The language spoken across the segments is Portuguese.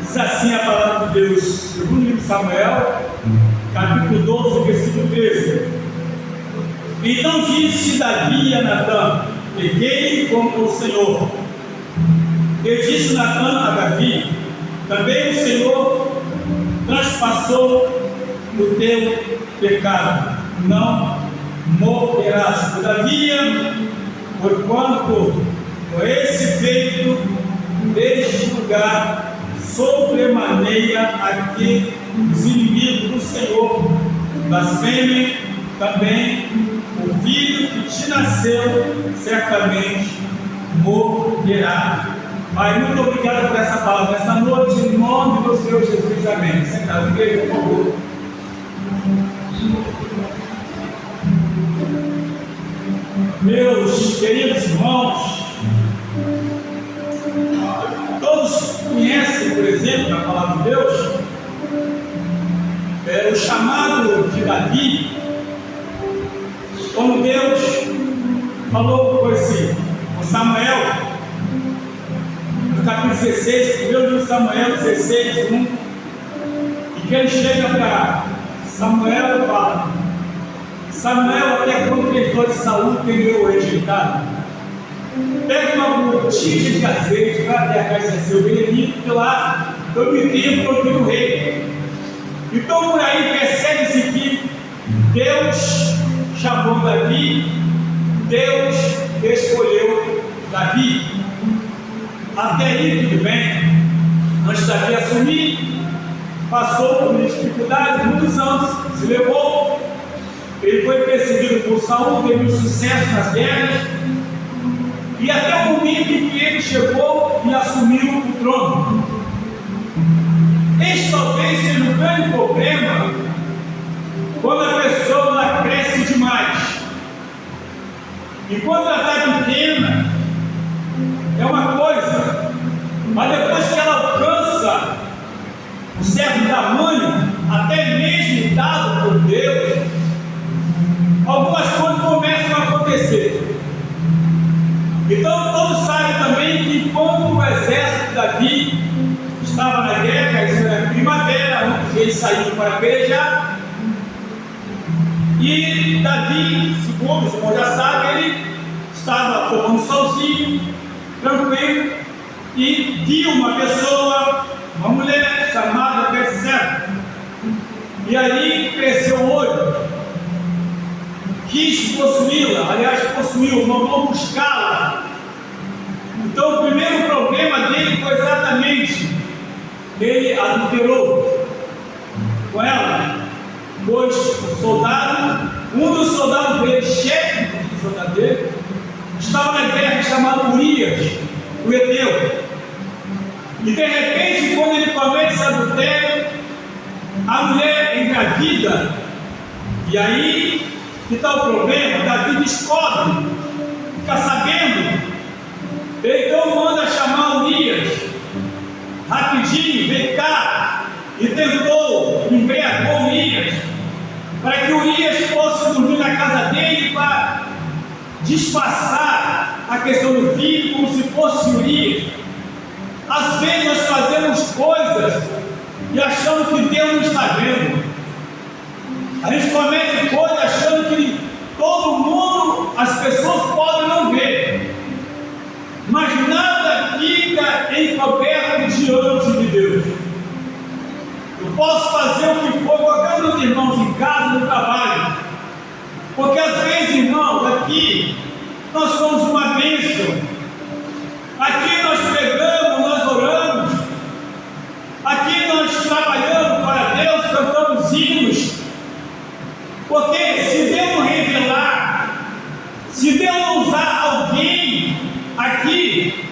Diz assim a palavra de Deus, segundo o livro de Samuel, capítulo 12, versículo 13. Então disse Davi a Natã: peguei como o Senhor. E disse Natã a Davi: também o Senhor transpassou o teu pecado, não morrerás. Todavia, porquanto com esse feito deste lugar sobremaneia aqui os inimigos do Senhor blasfemem, também o filho que te nasceu certamente morrerá. Pai, muito obrigado por essa palavra nessa noite, em nome do Senhor Jesus, amém. Sentado, igreja, por favor. Meus queridos irmãos, todos conhecem, por exemplo, na palavra de Deus, o chamado de Davi, quando Deus falou com Samuel, no capítulo 16, primeiro livro de Samuel 16, 1, e que ele chega para Samuel e fala: Samuel, até quando creditor de Saúl tem eu rejeitado? Pega uma botija de azeite para ter a casa de seu benedito, que lá eu me tenho porque o rei. Então por aí percebe-se que Deus chamou Davi, Deus escolheu Davi. Até aí tudo bem. Antes de Davi assumir, passou por dificuldades, muitos anos, se levou. Ele foi perseguido por Saúl, teve um sucesso nas guerras, e até o momento em que ele chegou e assumiu o trono. Este talvez seja um grande problema quando a pessoa cresce demais. Enquanto ela está pequena, é uma coisa, mas depois que ela alcança um certo tamanho, até mesmo dado por Deus, algumas coisas começam a acontecer. Então todos sabem também que enquanto o exército de Davi estava na guerra, isso era primavera, os reis saíram para pelejar, e Davi, segundo os irmãos já sabem, ele estava tomando solzinho, tranquilo, e viu uma pessoa, uma mulher chamada Betseba, e ali cresceu o olho, quis possuí-la, aliás possuiu, mandou buscá-la. Então o primeiro problema dele foi exatamente: ele adulterou com ela, pois o soldado, um dos soldados dele, chefe do soldado dele, estava na guerra chamado Urias, o Eteu. E de repente, quando ele comete esse adultério, a mulher engravida, e aí que está o problema? Davi descobre, fica sabendo, então manda chamar Urias, rapidinho, vem cá, e tentou, embriagou Urias, para que Urias fosse dormir na casa dele para disfarçar a questão do filho, como se fosse Urias. Às vezes nós fazemos coisas e achamos que Deus não está vendo. A gente comete coisas achando que todo mundo, as pessoas podem não ver, mas nada fica encoberto diante de Deus. Eu posso fazer o que for, qualquer um dos irmãos em casa, no trabalho, porque às vezes, irmãos, aqui nós somos uma bênção, aqui nós pregamos, nós oramos, aqui nós trabalhamos para Deus, cantamos hinos. Porque se Deus não revelar, se Deus não usar alguém aqui,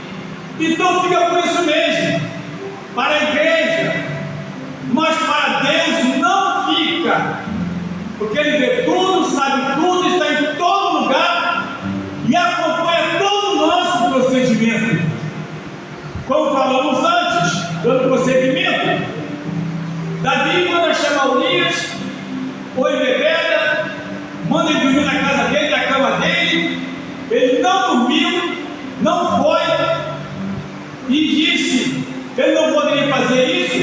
então fica por isso mesmo, para a igreja, mas para Deus não fica, porque Ele vê tudo, sabe tudo, está em todo lugar e acompanha todo o nosso procedimento. Como falamos antes, dando prosseguimento, Davi manda chamar Urias, ou embebeda, manda ele dormir na casa dele, na cama dele. Ele não dormiu, não foi, e disse que ele não poderia fazer isso,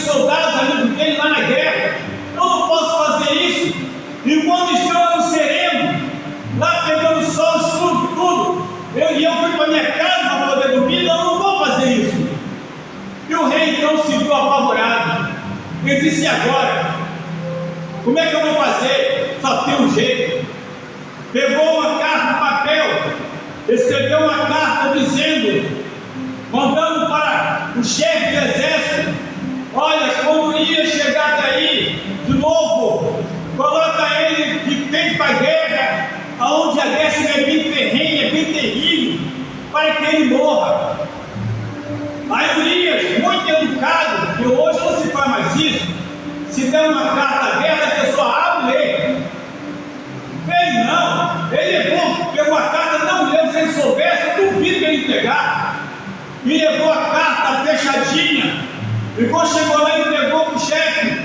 soldados amigos dele lá na guerra. Eu não posso fazer isso. Enquanto estão lá no sereno, lá pegando sol, escuro, tudo, eu fui para minha casa para poder dormir. Não, eu não vou fazer isso. E o rei então se viu apavorado. Ele disse: e agora? Como é que eu vou fazer? Só tem um jeito. Pegou uma carta, um papel, escreveu uma carta dizendo, mandando para o chefe do exército: olha, como ia chegar daí de novo, coloca ele de frente para a guerra, aonde a guerra é bem ferrenha, bem terrível, para que ele morra. Aí Urias, muito educado, que hoje não se faz mais isso, se der uma carta aberta, a pessoa abre e lê. Ele não, ele é bom, pegou a carta, não leu, se ele soubesse, eu duvido que ele entregar. E levou a carta fechadinha, e quando chegou lá, entregou para o chefe.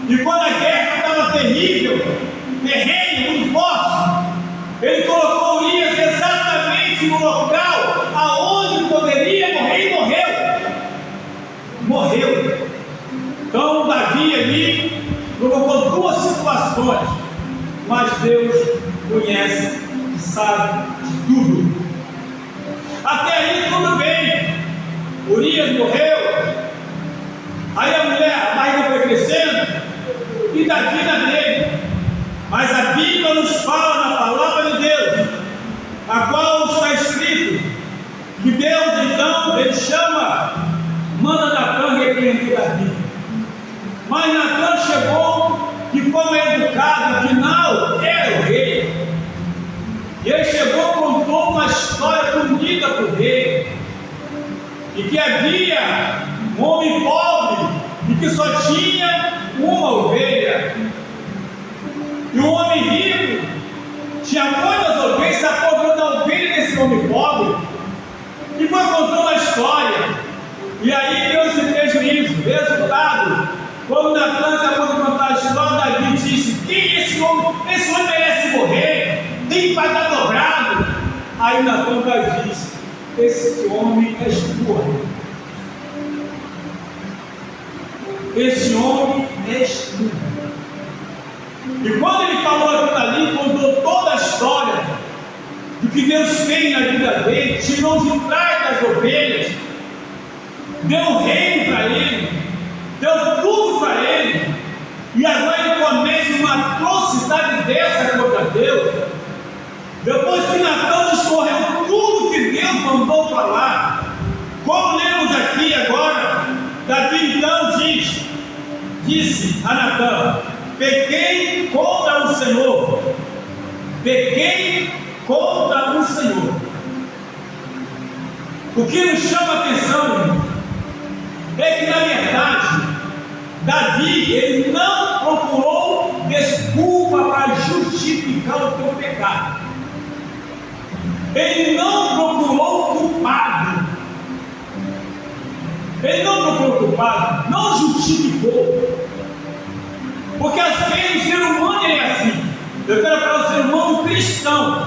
E quando a guerra estava terrível, terreno, muito forte, ele colocou Urias exatamente no local aonde poderia morrer, e morreu. Morreu. Então Davi ali provocou duas situações, mas Deus conhece e sabe de tudo. Até aí tudo bem. Urias morreu. Aí a barriga foi crescendo e Davi na dele. Mas a Bíblia nos fala na palavra de Deus, a qual está escrito que Deus então ele manda Natan repreender Davi. Mas Natan chegou de forma educada, afinal era o rei. E ele chegou, contou uma história bonita para o rei, e que havia um homem pobre e que só tinha uma ovelha. E um homem rico tinha muitas ovelhas, se apoderou da ovelha desse homem pobre, e foi contando a história. E aí deu esse prejuízo. Resultado, quando Natan acabou de contar a história, Davi disse: quem é esse homem? Esse homem merece morrer, tem que pagar dobrado. Aí Natan disse: esse homem és tu. Esse homem és tu. E quando ele falou aquilo ali, contou toda a história do que Deus fez na vida dele, tirou de trás das ovelhas, deu um reino para ele, deu tudo para ele, e agora ele comete uma atrocidade dessa contra Deus. Depois que Natan discorreu tudo que Deus mandou falar, como lemos aqui agora, Davi então disse a Natan: pequei contra o Senhor, pequei contra o Senhor. O que nos chama a atenção, irmão, é que na verdade Davi ele não procurou desculpa para justificar o teu pecado. Ele não procurou culpado. Ele não procurou culpado, não justificou. Porque às vezes o ser humano ele é assim. Eu quero falar o ser humano cristão,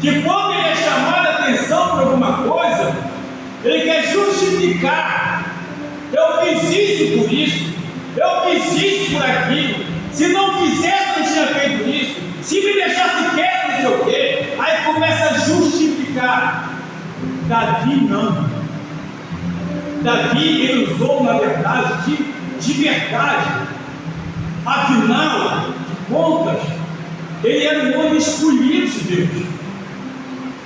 que quando ele é chamado a atenção por alguma coisa, ele quer justificar. Eu fiz isso por isso, eu fiz isso por aquilo. Se não fizesse, eu não tinha feito isso. Se me deixasse quieto, não sei o quê. Aí começa a justificar. Davi não. Davi ele usou, na verdade, de verdade. Afinal de contas, ele era um homem escolhido de Deus.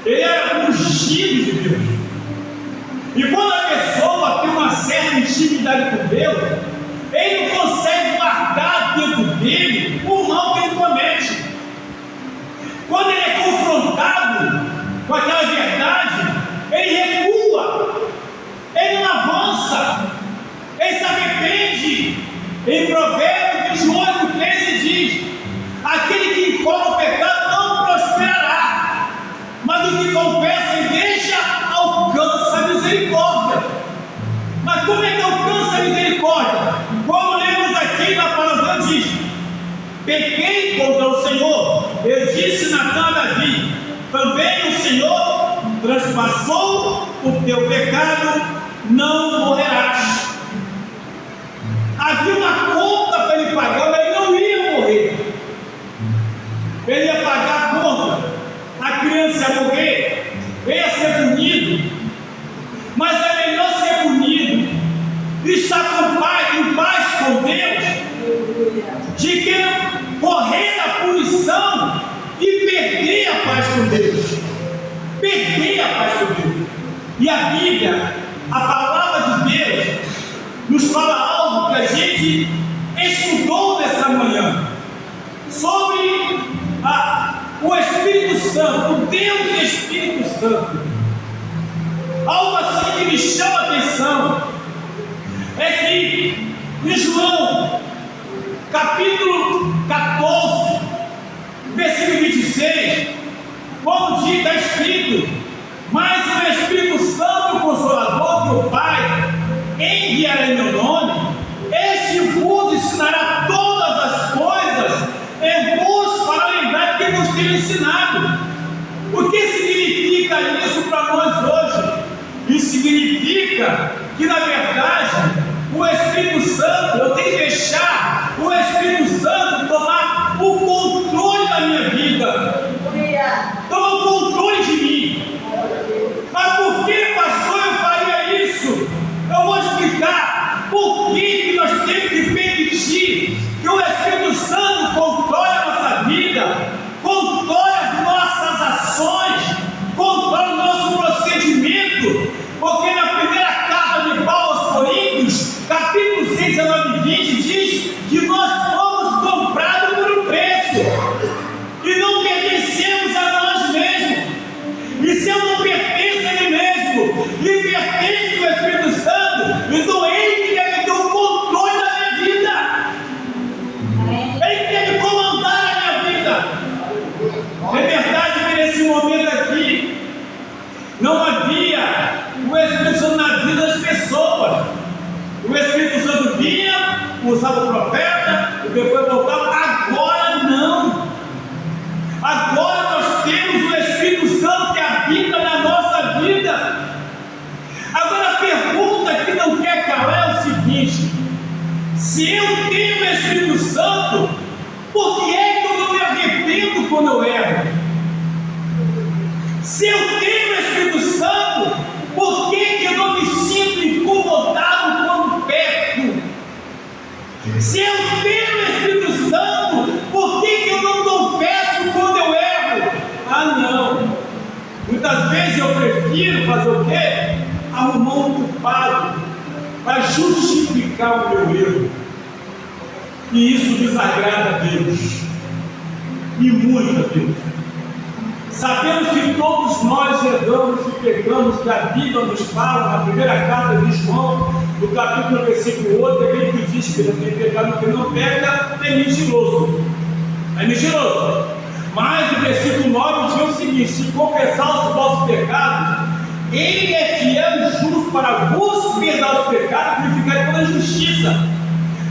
Ele era ungido de Deus. E quando a pessoa tem uma certa intimidade com Deus, ele não consegue guardar dentro dele o mal que ele comete. Quando ele é confrontado com aquela verdade, ele recua, ele não avança, ele se arrepende. Em Provérbios 28:13 diz: aquele que encobre o pecado não prosperará, mas o que confessa e deixa alcança a misericórdia. Mas como é que alcança a misericórdia? Como lemos aqui na palavra, diz: pequei contra o Senhor. Eu disse Natan a Davi: também o Senhor transpassou o teu pecado, não morrerás. Havia uma conta para ele pagar, mas ele não ia morrer. Ele ia pagar a conta. A criança ia morrer, ia ser punido. Mas é melhor ser punido e estar em paz com Deus, de que correr a punição e perder a paz com Deus. Perder a paz com Deus. E a Bíblia, a palavra de Deus, nos fala algo que a gente estudou nessa manhã, sobre o Espírito Santo, o Deus Espírito Santo. Algo assim que me chama a atenção é que em João, capítulo 14, versículo 26, quando está escrito: mas o Espírito Santo, o Consolador, que o Pai enviará em meu nome, este vos ensinará todas as coisas e vos fará lembrar que vos tenho ensinado. O que significa isso para nós hoje? Isso significa que, na verdade, o Espírito Santo, eu tenho que deixar o Espírito Santo tomar o controle da minha vida, tomar o controle de mim. Mas por que, pastor, eu faria isso? Eu vou explicar por que nós temos que permitir que o Espírito Santo controle a nossa vida, controle as nossas ações, controle o nosso procedimento. Porque na primeira carta de Paulo aos Coríntios, capítulo 6, 19 e 20, diz que nós fomos comprados por um preço e não pertencemos a nós mesmos. E se eu não pertenço a mim mesmo e pertenço ao Espírito Santo, então ele que deve ter o controle da minha vida, ele que deve comandar a minha vida. É verdade que nesse momento aqui não havia o Espírito Santo na vida das pessoas. O Espírito Santo vinha, usava o profeta e depois voltava. Agora não. Agora nós temos o Espírito Santo que habita na nossa vida. Agora a pergunta que não quer calar é o seguinte: se eu tenho o Espírito Santo, por que é que eu não me arrependo quando eu erro? Se eu tenho o Espírito Santo, por que eu não me sinto incomodado quando peco? Se eu tenho o Espírito Santo, por que eu não confesso quando eu erro? Ah, não. Muitas vezes eu prefiro fazer o quê? Arrumar um culpado para justificar o meu erro. E isso desagrada a Deus. E muito a Deus. Sabemos que todos nós erramos e pecamos, que a Bíblia nos fala na primeira carta de João, no capítulo versículo 8, aquele que diz que não tem pecado, que não peca, é mentiroso. É mentiroso. Mas no versículo 9 diz o seguinte: se confessar os vossos pecados, ele é fiel e justo para vos perdoar os pecados e purificar toda a justiça.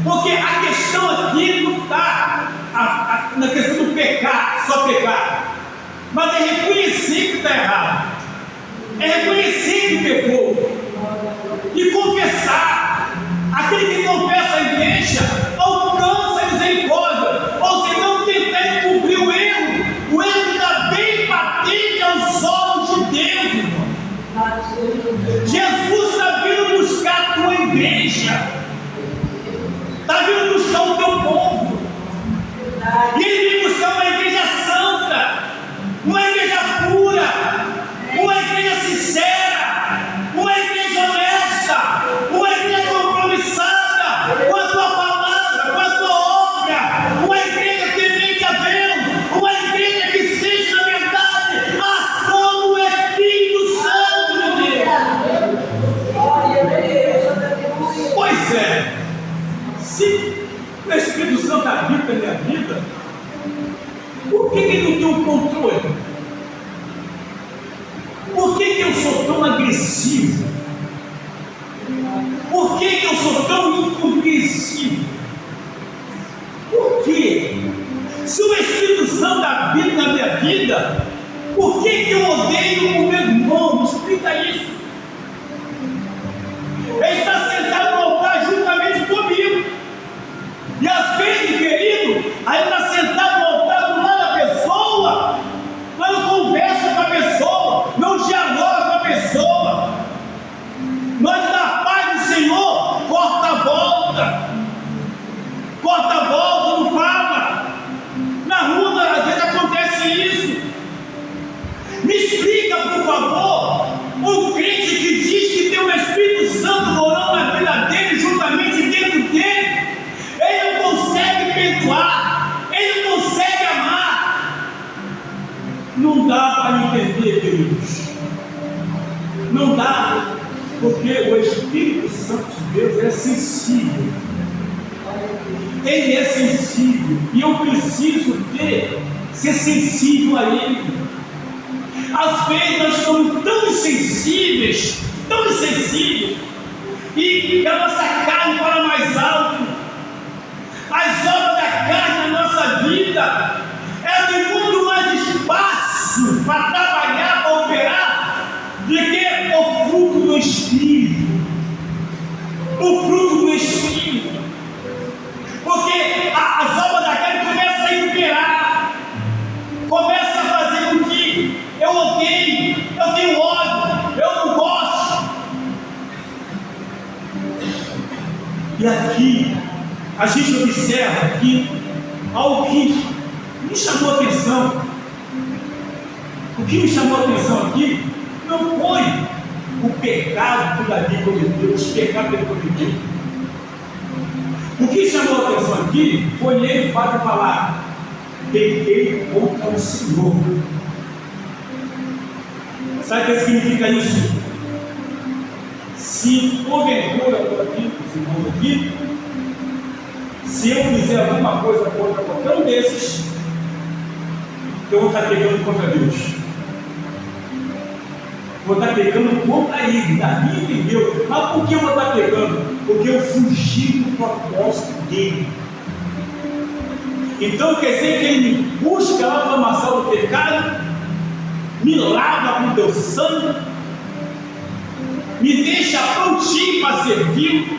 Porque a questão aqui não está na questão do pecar, só pecar, mas é reconhecer que está errado, é reconhecer que pecou e confessar. Aquele que confessa a igreja alcança a misericórdia, ou seja, não tentar encobrir o erro está bem patente aos olhos de Deus, irmão. Jesus está vindo buscar a tua igreja, está vindo buscar o teu povo, e ele vem buscar uma igreja santa, uma igreja pura, uma igreja sincera, uma igreja honesta, uma igreja compromissada com a tua palavra, com a tua obra, uma igreja temente a Deus, uma igreja que seja, na verdade, a ação do Espírito Santo de Deus. Pois é, se o Espírito Santo habita na minha vida, por que ele não tem um controle? Por que eu sou tão agressivo? Por que eu sou tão incompreensível? Por quê? Se o Espírito Santo habita na minha vida, por que eu odeio o meu irmão? Me explica isso. Ele está sentado no altar juntamente comigo. Não dá para entender, queridos. Não dá, porque o Espírito Santo de Deus é sensível. Ele é sensível e eu preciso ser sensível a Ele. Às vezes nós somos tão insensíveis, e a nossa carne fala mais alto. As obras da carne na nossa vida, ela tem muito mais espaço para trabalhar, para operar, do que o fruto do Espírito. O fruto do Espírito. Porque as obras da carne começam a imperar, começam a fazer com que eu odeio, eu tenho ódio, eu não gosto. E aqui a gente observa que algo que me chamou a atenção. O que me chamou a atenção aqui não foi o pecado que Davi cometeu, os pecados que ele cometeu. O que chamou a atenção aqui foi ele falar: pequei contra o Senhor. Sabe o que significa isso? Se porventura, irmãos aqui, se eu fizer alguma coisa contra qualquer um desses, eu vou estar pecando contra Deus. Vou estar pecando contra Ele. Davi entendeu. Mas por que eu vou estar pecando? Porque eu fugi do propósito dele. Então quer dizer que Ele busca a aclamação do pecado, me lava com teu sangue, me deixa prontinho para servir.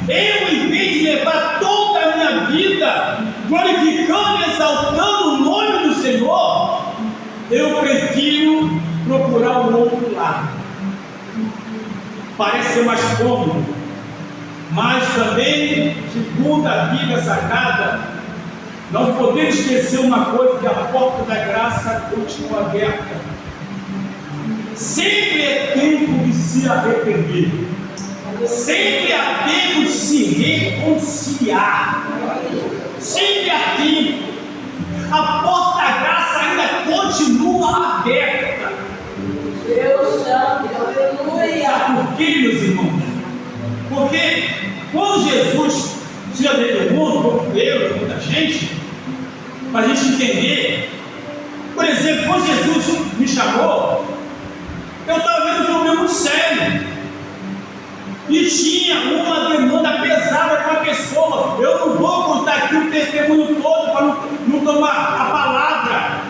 Eu, em vez de levar toda a minha vida glorificando e exaltando o nome do Senhor, eu prefiro procurar um outro lado. Parece ser mais cômodo, mas também, segundo a Bíblia Sagrada, nós podemos esquecer uma coisa: que a porta da graça continua aberta. Sempre é tempo de se arrepender. Sempre há tempo de se reconciliar. Sempre há tempo. A porta da graça ainda continua aberta. Deus santo, aleluia. Sabe por quê, meus irmãos? Porque quando Jesus tira dele do mundo, como eu e muita gente, para a gente entender, por exemplo, quando Jesus me chamou, eu estava vendo um problema muito sério. E tinha uma demanda pesada com a pessoa. Eu não vou contar aqui o testemunho todo para não tomar a palavra.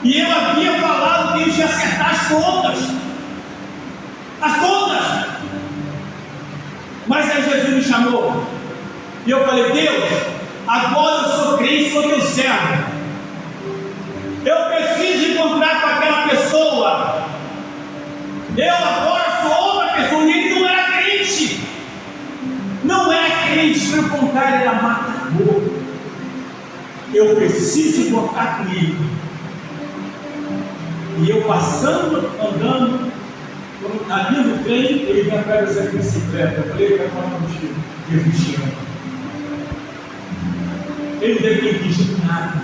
E eu havia falado que a gente ia acertar as contas. As contas. Mas aí Jesus me chamou. E eu falei: Deus, agora eu sou crente, sou teu servo. Eu preciso encontrar com aquela pessoa. Eu agora sou outra pessoa. E ele não era crente. Não era crente, pelo contrário, era matador. Eu preciso encontrar com ele. E eu passando, andando, ali no trem, ele vem atrás dessa bicicleta. Eu falei: eu quero falar contigo. Jesus te ama. Ele não deve ter visto nada.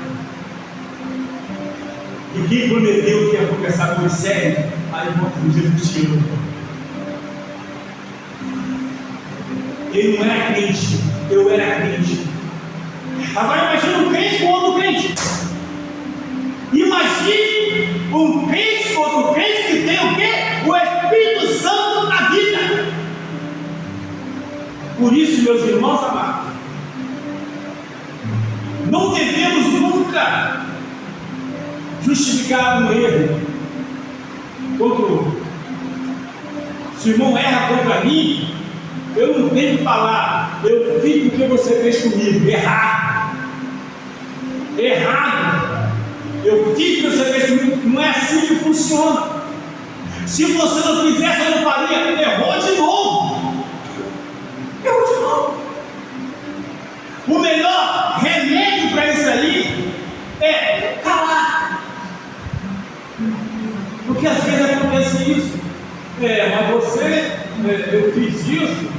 E quem prometeu que ia conversar com Moisés, aí o Jesus te ama. Ele não era crente, eu era crente. Agora imagine um crente com outro crente. Imagine um crente com outro crente que tem o quê? O Espírito Santo na vida. Por isso, meus irmãos amados, não devemos nunca justificar um erro contra o outro. Se o irmão erra contra mim, eu não tenho que falar: eu fiz o que você fez comigo. Errado. Eu fiz o que você fez comigo. Não é assim que funciona. Se você não fizesse, eu não faria. Errou de novo. O melhor remédio para isso aí é calar. Porque às vezes acontece isso. Mas você, eu fiz isso,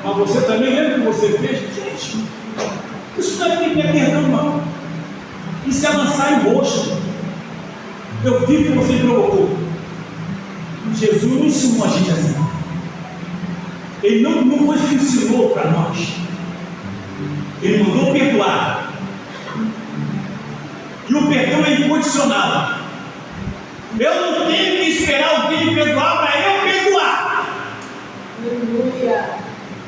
mas você também lembra o que você fez? Gente, isso não é perdão, não. Isso é lançar em rosto. Eu vi que você provocou. Jesus não ensinou a gente assim. Ele não foi que ensinou para nós. Ele mandou perdoar. E o perdão é incondicional. Eu não tenho que esperar alguém me perdoar para eu perdoar. Aleluia.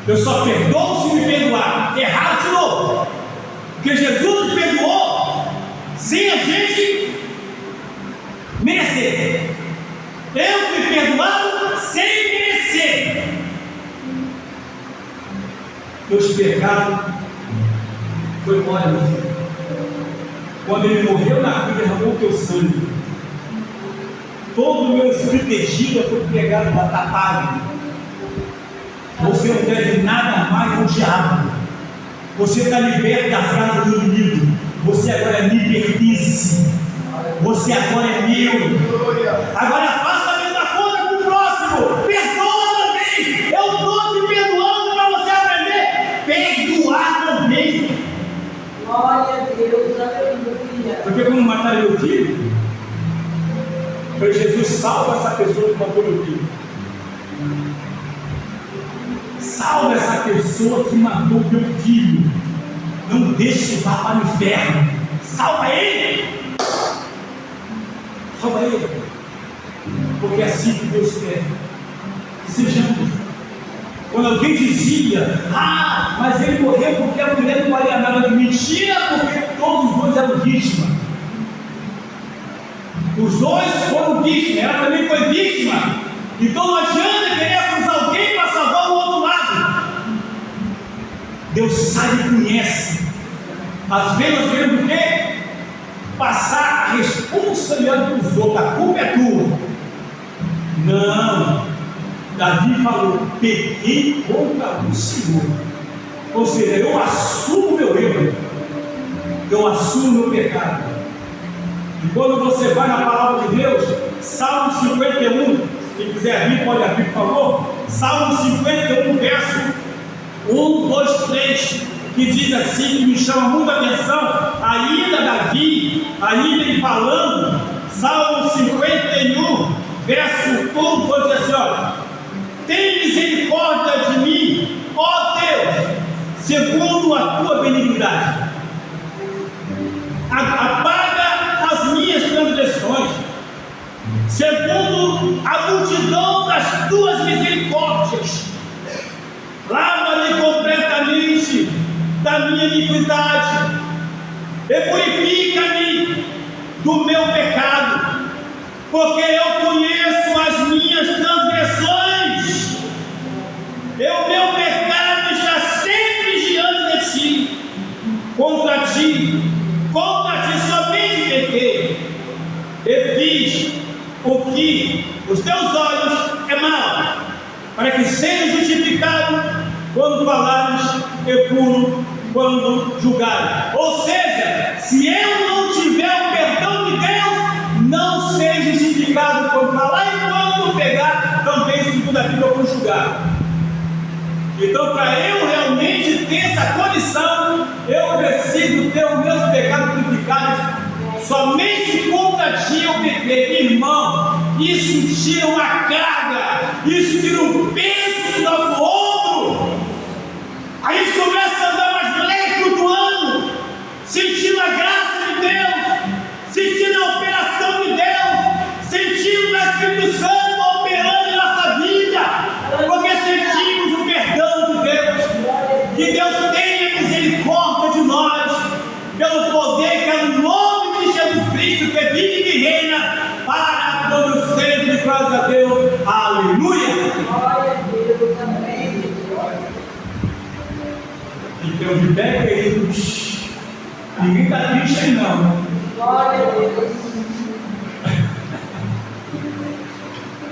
Eu só perdoo se me perdoar. Errado de novo. Porque Jesus nos perdoou sem a gente merecer. Eu fui perdoado sem merecer. Meus pecados foi embora, meu filho. Quando ele morreu na cruz, derramou o teu sangue. Todo o meu espírito de Egito foi pegado da tapada. Você não deve nada mais ao diabo. Você está liberto das garras do inimigo. Você agora me pertence. Você agora é meu. Agora faça a mesma coisa com o próximo. Perdoa também. Eu estou te perdoando para você aprender. Perdoar também. Glória a Deus, aleluia. Porque quando mataram meu filho, foi Jesus, salva essa pessoa que matou meu filho. Salva essa pessoa que matou meu filho. Não deixe que vá para o inferno. Salva ele. Salva ele. Porque é assim que Deus quer que sejamos. Quando alguém dizia, mas ele morreu porque a mulher não valia nada de mentira, porque todos os dois eram vítimas. Os dois foram vítimas, ela também foi vítima. Então não adianta querer acusar alguém para salvar o outro lado. Deus sabe e conhece. Às vezes nós queremos o quê? Passar a responsabilidade para os outros, a culpa é tua. Não. Davi falou, pequei contra o Senhor. Ou seja, eu assumo meu erro. Eu assumo meu pecado. E quando você vai na palavra de Deus, Salmo 51, quem quiser abrir, pode abrir, por favor. Salmo 51, verso 1, 2, 3, que diz assim, que me chama muita atenção, ainda Davi, ainda ele falando, Salmo 51, verso 1, 2, diz assim, olha, tem misericórdia de mim, ó Deus, segundo a tua benignidade. Apaga as minhas transgressões, segundo a multidão das tuas misericórdias. Lava-me completamente da minha iniquidade e purifica-me do meu pecado, porque eu conheço as minhas transgressões, e o meu pecado está sempre diante de ti. Contra ti somente pequei, e fiz o que os teus olhos é mal, para que seja justificado quando falares e puro quando julgares. Ou seja, se eu não tiver o perdão de Deus, não seja justificado quando falar e quando pegar, também segundo a Bíblia, quando julgar. Então, para eu realmente ter essa condição, eu preciso ter o meu pecado purificado. Somente contra ti eu pequei, irmão. Isso tira uma carga, isso tira um peso do nosso ombro. A gente começa a andar mais leve, flutuando, sentindo a graça de Deus, sentindo a operação de Deus, sentindo o Espírito Santo operando em nossa vida, porque sentimos o perdão de Deus. Que Deus tenha misericórdia de nós, pelo poder que é no nome de Jesus Cristo, que vive e reina para todo sempre, graças a Deus. Aleluia! Glória a Deus, amém. Então, de pé, queridos, ninguém está triste aí não. Glória a Deus.